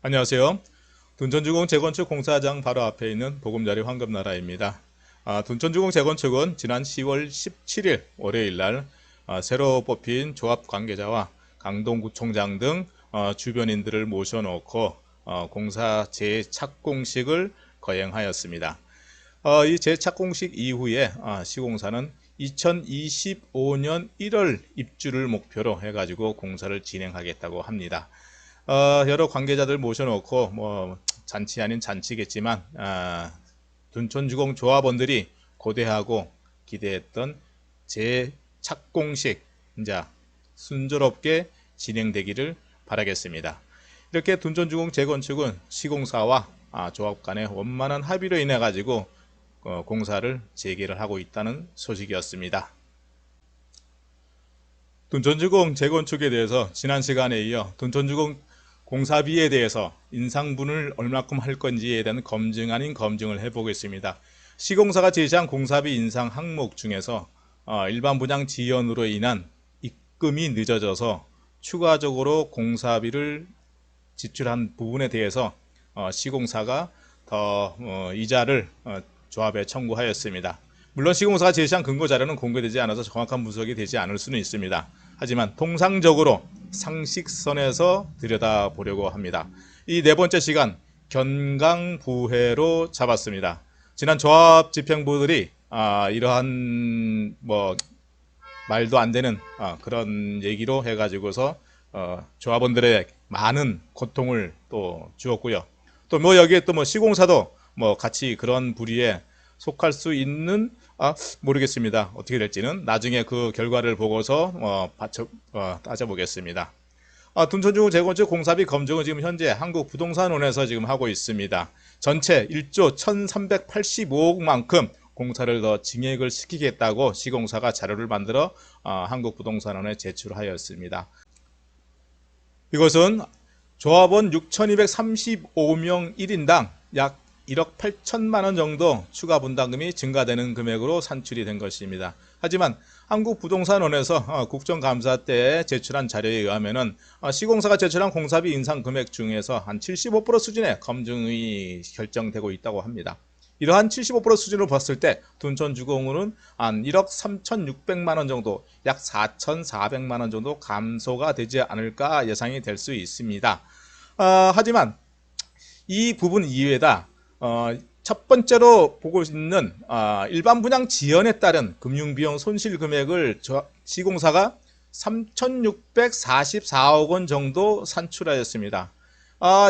안녕하세요. 둔촌주공 재건축 공사장 바로 앞에 있는 보금자리 황금나라입니다. 둔촌주공 재건축은 지난 10월 17일 월요일 날 새로 뽑힌 조합 관계자와 강동구청장 등 주변인들을 모셔놓고 공사 재착공식을 거행하였습니다. 이 재착공식 이후에 시공사는 2025년 1월 입주를 목표로 해가지고 공사를 진행하겠다고 합니다. 여러 관계자들 모셔놓고 잔치 아닌 잔치겠지만 둔촌주공 조합원들이 고대하고 기대했던 재착공식 이제 순조롭게 진행되기를 바라겠습니다. 이렇게 둔촌주공 재건축은 시공사와 조합 간의 원만한 합의로 인해 가지고 공사를 재개를 하고 있다는 소식이었습니다. 둔촌주공 재건축에 대해서 지난 시간에 이어 둔촌주공 공사비에 대해서 인상분을 얼마큼 할 건지에 대한 검증 아닌 검증을 해보겠습니다. 시공사가 제시한 공사비 인상 항목 중에서 일반 분양 지연으로 인한 입금이 늦어져서 추가적으로 공사비를 지출한 부분에 대해서 시공사가 더 이자를 조합에 청구하였습니다. 물론 시공사가 제시한 근거 자료는 공개되지 않아서 정확한 분석이 되지 않을 수는 있습니다. 하지만 통상적으로 상식선에서 들여다보려고 합니다. 이 네 번째 시간 견강부회로 잡았습니다. 지난 조합 집행부들이 이러한 말도 안 되는 그런 얘기로 해가지고서 조합원들의 많은 고통을 또 주었고요. 또 여기에 또 시공사도 같이 그런 부리에 속할 수 있는 모르겠습니다. 어떻게 될지는 나중에 그 결과를 보고서 따져보겠습니다. 둔촌주공 재건축 공사비 검증은 지금 현재 한국부동산원에서 지금 하고 있습니다. 전체 1조 1385억만큼 공사를 더 증액을 시키겠다고 시공사가 자료를 만들어 한국부동산원에 제출하였습니다. 이것은 조합원 6,235명 1인당 약 1억 8천만 원 정도 추가 분담금이 증가되는 금액으로 산출이 된 것입니다. 하지만 한국부동산원에서 국정감사 때 제출한 자료에 의하면 시공사가 제출한 공사비 인상 금액 중에서 한 75% 수준의 검증이 결정되고 있다고 합니다. 이러한 75% 수준으로 봤을 때 둔촌주공은 한 1억 3,600만 원 정도, 약 4,400만 원 정도 감소가 되지 않을까 예상이 될 수 있습니다. 하지만 이 부분 이외에다 첫 번째로 보고 있는 일반 분양 지연에 따른 금융비용 손실 금액을 시공사가 3,644억 원 정도 산출하였습니다.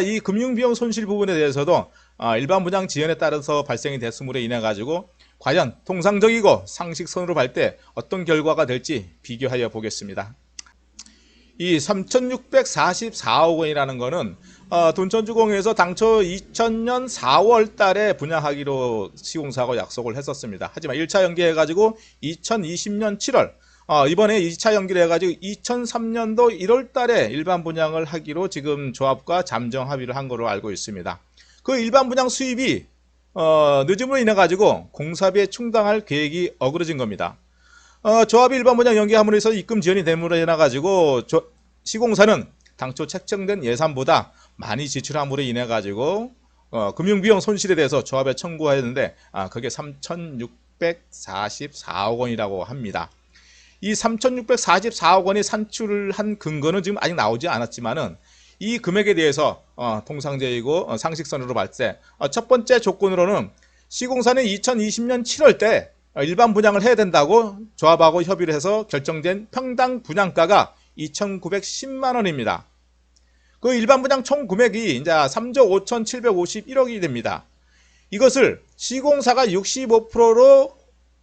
이 금융비용 손실 부분에 대해서도 일반 분양 지연에 따라서 발생이 됐음으로 인해 가지고 과연 통상적이고 상식선으로 볼 때 어떤 결과가 될지 비교하여 보겠습니다. 이 3,644억 원이라는 것은 둔촌주공에서 당초 2000년 4월 달에 분양하기로 시공사하고 약속을 했었습니다. 하지만 1차 연기해가지고 2020년 7월, 이번에 2차 연기를 해가지고 2003년도 1월 달에 일반 분양을 하기로 지금 조합과 잠정 합의를 한 걸로 알고 있습니다. 그 일반 분양 수입이 늦음으로 인해 가지고 공사비에 충당할 계획이 어그러진 겁니다. 조합이 일반 분양 연기함으로 해서 입금 지연이 됨으로 인해 가지고 시공사는 당초 책정된 예산보다 많이 지출함으로 인해 가지고 금융비용 손실에 대해서 조합에 청구하였는데 그게 3,644억 원이라고 합니다. 이 3,644억 원이 산출한 근거는 지금 아직 나오지 않았지만은 이 금액에 대해서 통상적이고 상식선으로 볼 때 첫 번째 조건으로는 시공사는 2020년 7월 때 일반 분양을 해야 된다고 조합하고 협의를 해서 결정된 평당 분양가가 2,910만 원입니다. 그 일반 분양 총 금액이 이제 3조 5,751억이 됩니다. 이것을 시공사가 65%로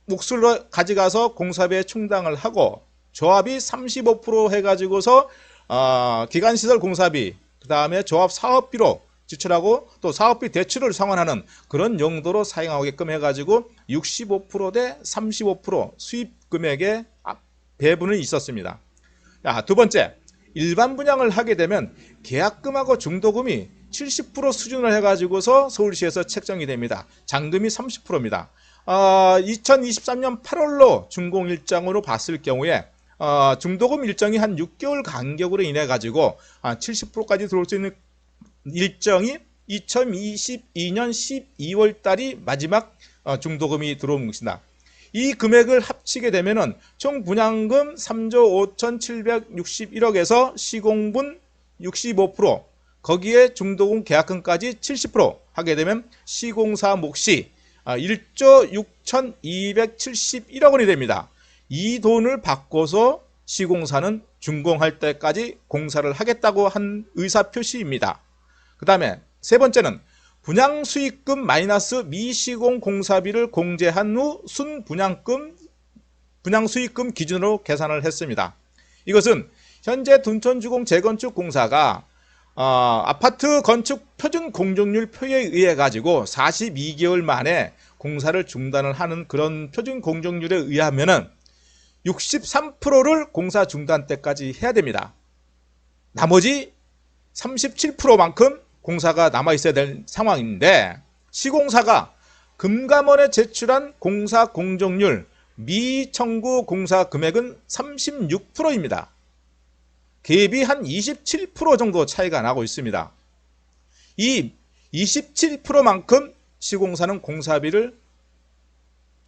몫을 가져가서 공사비에 충당을 하고 조합이 35% 해가지고서 기간시설 공사비, 그 다음에 조합 사업비로 지출하고 또 사업비 대출을 상환하는 그런 용도로 사용하게끔 해가지고 65% 대 35% 수입 금액의 배분이 있었습니다. 두 번째, 일반 분양을 하게 되면 계약금하고 중도금이 70% 수준을 해가지고서 서울시에서 책정이 됩니다. 잔금이 30%입니다. 2023년 8월로 준공 일정으로 봤을 경우에 중도금 일정이 한 6개월 간격으로 인해 가지고 70%까지 들어올 수 있는 일정이 2022년 12월 달이 마지막 중도금이 들어온 것이다. 이 금액을 합치게 되면은 총 분양금 3조 5,761억에서 시공분 65%, 거기에 중도금 계약금까지 70% 하게 되면 시공사 몫이 1조 6,271억 원이 됩니다. 이 돈을 받고서 시공사는 준공할 때까지 공사를 하겠다고 한 의사표시입니다. 그 다음에 세 번째는 분양수익금 마이너스 미시공 공사비를 공제한 후 분양수익금 기준으로 계산을 했습니다. 이것은 현재 둔촌주공 재건축 공사가 아파트 건축 표준 공정률 표에 의해 가지고 42개월 만에 공사를 중단을 하는 그런 표준 공정률에 의하면은 63%를 공사 중단 때까지 해야 됩니다. 나머지 37%만큼 공사가 남아있어야 될 상황인데, 시공사가 금감원에 제출한 공사 공정률 미청구 공사 금액은 36%입니다. 갭이 한 27% 정도 차이가 나고 있습니다. 이 27%만큼 시공사는 공사비를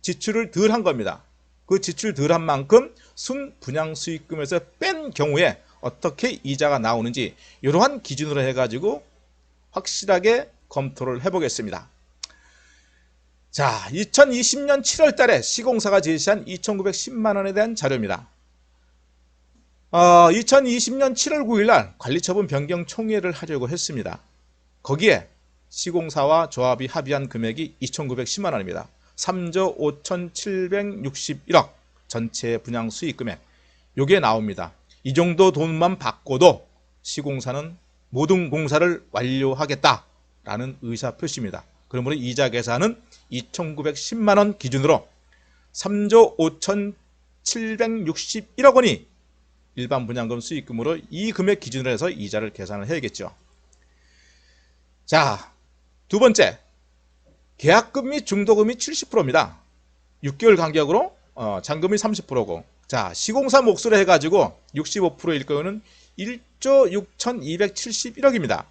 지출을 덜 한 겁니다. 그 지출 덜 한 만큼 순 분양 수익금에서 뺀 경우에 어떻게 이자가 나오는지 이러한 기준으로 해가지고 확실하게 검토를 해보겠습니다. 자, 2020년 7월 달에 시공사가 제시한 2,910만 원에 대한 자료입니다. 2020년 7월 9일 날 관리처분 변경 총회를 하려고 했습니다. 거기에 시공사와 조합이 합의한 금액이 2,910만 원입니다. 3조 5,761억 전체 분양 수익 금액, 요게 나옵니다. 이 정도 돈만 받고도 시공사는 모든 공사를 완료하겠다라는 의사표시입니다. 그러므로 이자 계산은 2,910만 원 기준으로 3조 5,761억 원이 일반 분양금 수익금으로 이 금액 기준으로 해서 이자를 계산을 해야겠죠. 자, 두 번째, 계약금 및 중도금이 70%입니다. 6개월 간격으로 잔금이 30%고, 자, 시공사 몫으로 해가지고 65%일 경우는 1조 6,271억입니다.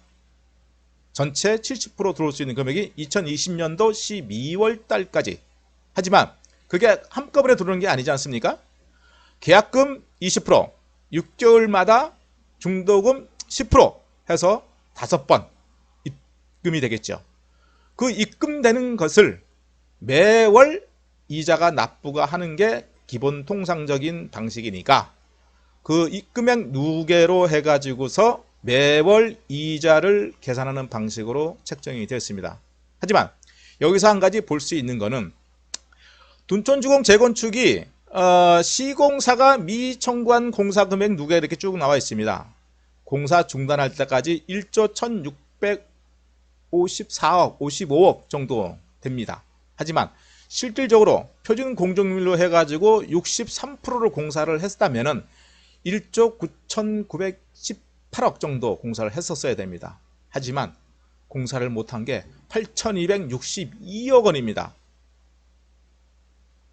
전체 70% 들어올 수 있는 금액이 2020년도 12월 달까지. 하지만 그게 한꺼번에 들어오는 게 아니지 않습니까? 계약금 20%, 6개월마다 중도금 10% 해서 5번 입금이 되겠죠. 그 입금되는 것을 매월 이자가 납부가 하는 게 기본 통상적인 방식이니까 그 입금액 누계로 해가지고서 매월 이자를 계산하는 방식으로 책정이 되었습니다. 하지만 여기서 한 가지 볼 수 있는 거는 둔촌주공 재건축이 시공사가 미청구한 공사금액 누계 이렇게 쭉 나와 있습니다. 공사 중단할 때까지 1조 1,654억, 55억 정도 됩니다. 하지만 실질적으로 표준 공정률로 해가지고 63%를 공사를 했다면은 1조 9,918억 정도 공사를 했었어야 됩니다. 하지만 공사를 못한 게 8,262억 원입니다.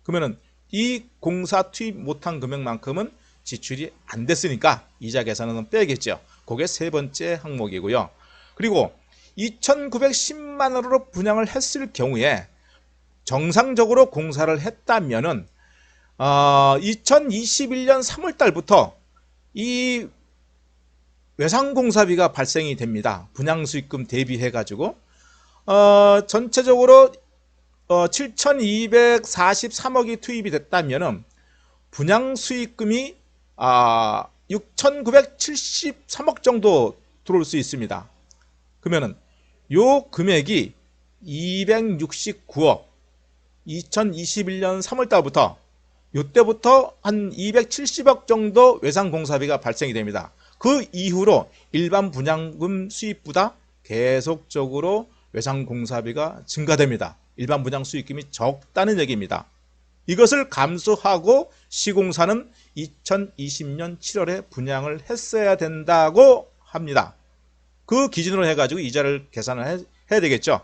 그러면은 이 공사 투입 못한 금액만큼은 지출이 안 됐으니까 이자 계산은 빼야겠죠. 그게 세 번째 항목이고요. 그리고 2,910만 원으로 분양을 했을 경우에 정상적으로 공사를 했다면은 2021년 3월 달부터 이 외상공사비가 발생이 됩니다. 분양수익금 대비해가지고 전체적으로 7,243억이 투입이 됐다면은 분양수익금이 6,973억 정도 들어올 수 있습니다. 그러면은 요 금액이 269억, 2021년 3월 달부터 이때부터 한 270억 정도 외상공사비가 발생이 됩니다. 그 이후로 일반 분양금 수입보다 계속적으로 외상공사비가 증가됩니다. 일반 분양 수익금이 적다는 얘기입니다. 이것을 감수하고 시공사는 2020년 7월에 분양을 했어야 된다고 합니다. 그 기준으로 해가지고 이자를 계산을 해야 되겠죠.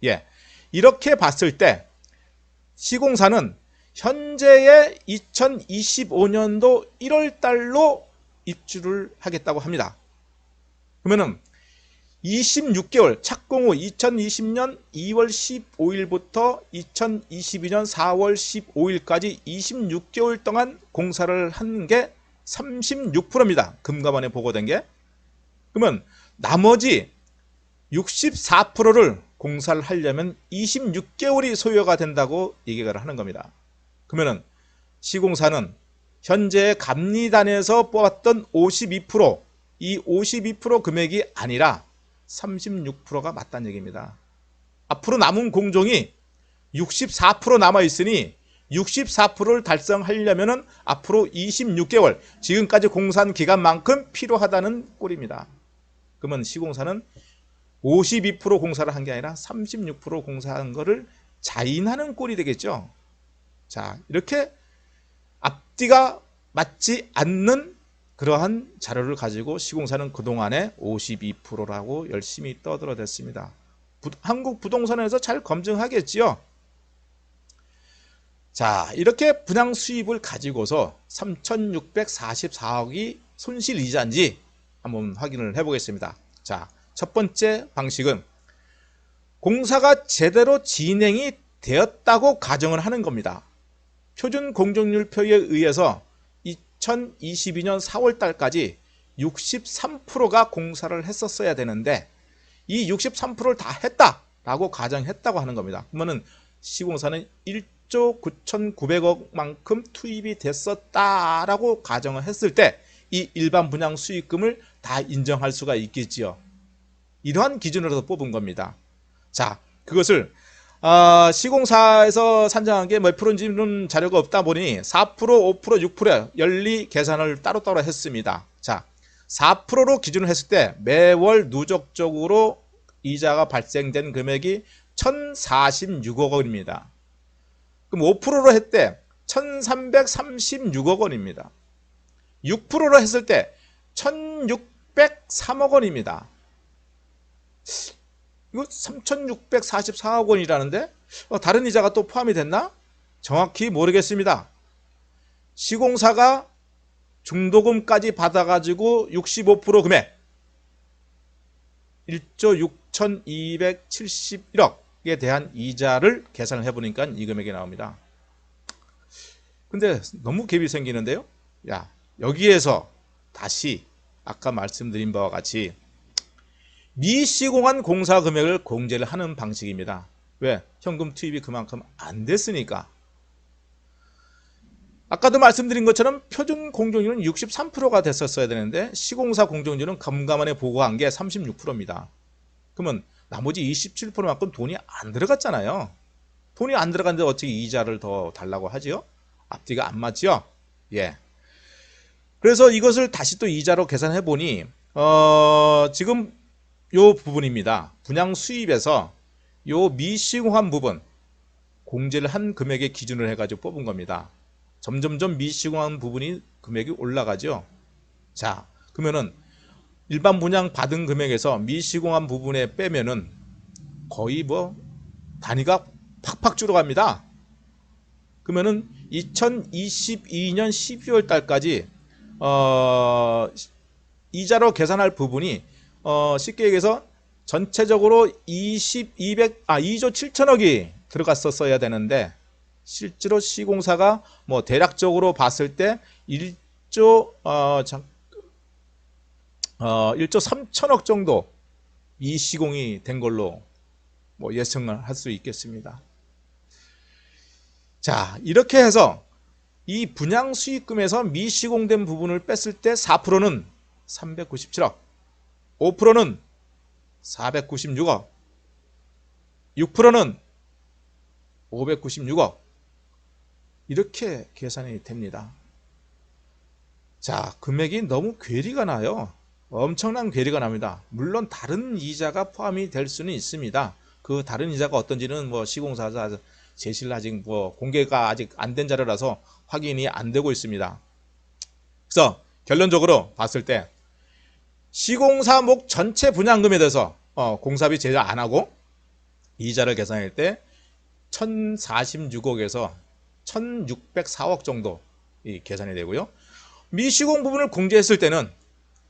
예, 이렇게 봤을 때 시공사는 현재의 2025년도 1월 달로 입주를 하겠다고 합니다. 그러면은 26개월 착공 후 2020년 2월 15일부터 2022년 4월 15일까지 26개월 동안 공사를 한 게 36%입니다. 금감원에 보고된 게. 그러면 나머지 64%를 공사를 하려면 26개월이 소요가 된다고 얘기를 하는 겁니다. 그러면 시공사는 현재 감리단에서 뽑았던 52%, 이 52% 금액이 아니라 36%가 맞다는 얘기입니다. 앞으로 남은 공정이 64% 남아있으니 64%를 달성하려면 앞으로 26개월, 지금까지 공사한 기간만큼 필요하다는 꼴입니다. 그러면 시공사는 52% 공사를 한 게 아니라 36% 공사한 거를 자인하는 꼴이 되겠죠. 자, 이렇게 앞뒤가 맞지 않는 그러한 자료를 가지고 시공사는 그동안에 52%라고 열심히 떠들어댔습니다. 한국 부동산에서 잘 검증하겠지요. 자, 이렇게 분양 수입을 가지고서 3,644억이 손실 이자인지 한번 확인을 해보겠습니다. 자, 첫 번째 방식은 공사가 제대로 진행이 되었다고 가정을 하는 겁니다. 표준 공정률표에 의해서 2022년 4월 달까지 63%가 공사를 했었어야 되는데 이 63%를 다 했다라고 가정했다고 하는 겁니다. 그러면 시공사는 1조 9,900억만큼 투입이 됐었다라고 가정을 했을 때 이 일반 분양 수익금을 다 인정할 수가 있겠지요. 이러한 기준으로 뽑은 겁니다. 자, 그것을 시공사에서 산정한 게 몇 프로인지는 자료가 없다 보니 4%, 5%, 6% 연리 계산을 따로따로 했습니다. 자, 4%로 기준을 했을 때 매월 누적적으로 이자가 발생된 금액이 1,046억 원입니다. 그럼 5%로 했을 때 1,336억 원입니다. 6%로 했을 때 1,603억 원입니다. 이거 3,644억 원이라는데 다른 이자가 또 포함이 됐나? 정확히 모르겠습니다. 시공사가 중도금까지 받아가지고 65% 금액 1조 6,271억에 대한 이자를 계산을 해보니까 이 금액이 나옵니다. 근데 너무 갭이 생기는데요. 야, 여기에서 다시 아까 말씀드린 바와 같이 미시공한 공사 금액을 공제를 하는 방식입니다. 왜? 현금 투입이 그만큼 안 됐으니까. 아까도 말씀드린 것처럼 표준 공정률은 63%가 됐었어야 되는데 시공사 공정률은 금감원에 보고한 게 36%입니다. 그러면 나머지 27%만큼 돈이 안 들어갔잖아요. 돈이 안 들어갔는데 어떻게 이자를 더 달라고 하지요? 앞뒤가 안 맞지요? 예. 그래서 이것을 다시 또 이자로 계산해 보니 지금 요 부분입니다. 분양 수입에서 요 미시공한 부분 공제를 한 금액의 기준을 해가지고 뽑은 겁니다. 점점점 미시공한 부분이 금액이 올라가죠. 자, 그러면은 일반 분양 받은 금액에서 미시공한 부분에 빼면은 거의 뭐 단위가 팍팍 줄어갑니다. 그러면은 2022년 12월 달까지 이자로 계산할 부분이 쉽게 얘기해서 전체적으로 2조 7천억이 들어갔었어야 되는데 실제로 시공사가 뭐 대략적으로 봤을 때 1조 3천억 정도 미시공이 된 걸로 뭐 예상을 할 수 있겠습니다. 자, 이렇게 해서 이 분양 수익금에서 미시공된 부분을 뺐을 때 4%는 397억, 5%는 496억, 6%는 596억 이렇게 계산이 됩니다. 자, 금액이 너무 괴리가 나요. 엄청난 괴리가 납니다. 물론 다른 이자가 포함이 될 수는 있습니다. 그 다른 이자가 어떤지는 뭐 시공사가 제시를 아직 뭐 공개가 아직 안 된 자료라서 확인이 안 되고 있습니다. 그래서 결론적으로 봤을 때 시공사목 전체 분양금에 대해서 공사비 제외 안 하고 이자를 계산할 때 1,046억에서 1,604억 정도 계산이 되고요. 미시공 부분을 공제했을 때는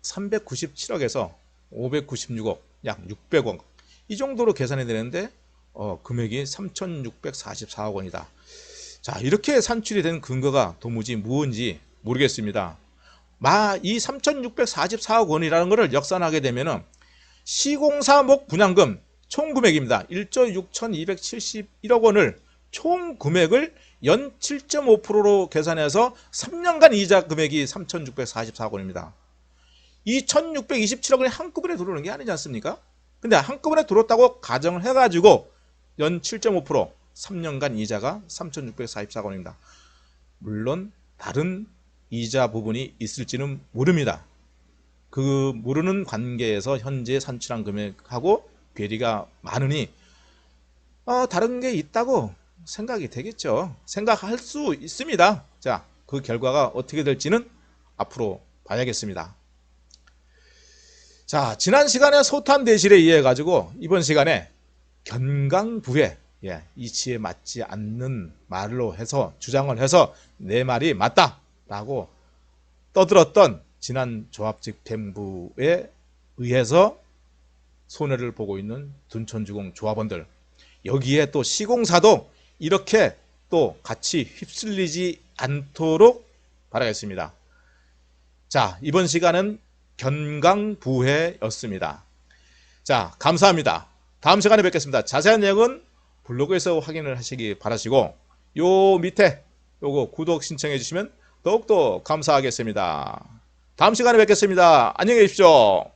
397억에서 596억, 약 600억 이 정도로 계산이 되는데 금액이 3,644억 원이다. 자, 이렇게 산출이 된 근거가 도무지 무언지 모르겠습니다. 이 3,644억 원이라는 것을 역산하게 되면은 시공사목 분양금 총 금액입니다. 1조 6,271억 원을 총 금액을 연 7.5%로 계산해서 3년간 이자 금액이 3,644억 원입니다. 이 1,627억 원이 한꺼번에 들어오는 게 아니지 않습니까? 근데 한꺼번에 들어왔다고 가정을 해가지고 연 7.5% 3년간 이자가 3,644억 원입니다. 물론 다른 이자 부분이 있을지는 모릅니다. 그 모르는 관계에서 현재 산출한 금액하고 괴리가 많으니 다른 게 있다고 생각이 되겠죠. 생각할 수 있습니다. 자, 그 결과가 어떻게 될지는 앞으로 봐야겠습니다. 자, 지난 시간에 소탄 대실에 의해 가지고 이번 시간에 견강부회, 이치에 맞지 않는 말로 해서 주장을 해서 내 말이 맞다라고 떠들었던 지난 조합집행부에 의해서 손해를 보고 있는 둔촌주공 조합원들, 여기에 또 시공사도 이렇게 또 같이 휩쓸리지 않도록 바라겠습니다. 자, 이번 시간은 견강부회였습니다. 자, 감사합니다. 다음 시간에 뵙겠습니다. 자세한 내용은 블로그에서 확인을 하시기 바라시고 요 밑에 요거 구독 신청해 주시면 더욱더 감사하겠습니다. 다음 시간에 뵙겠습니다. 안녕히 계십시오.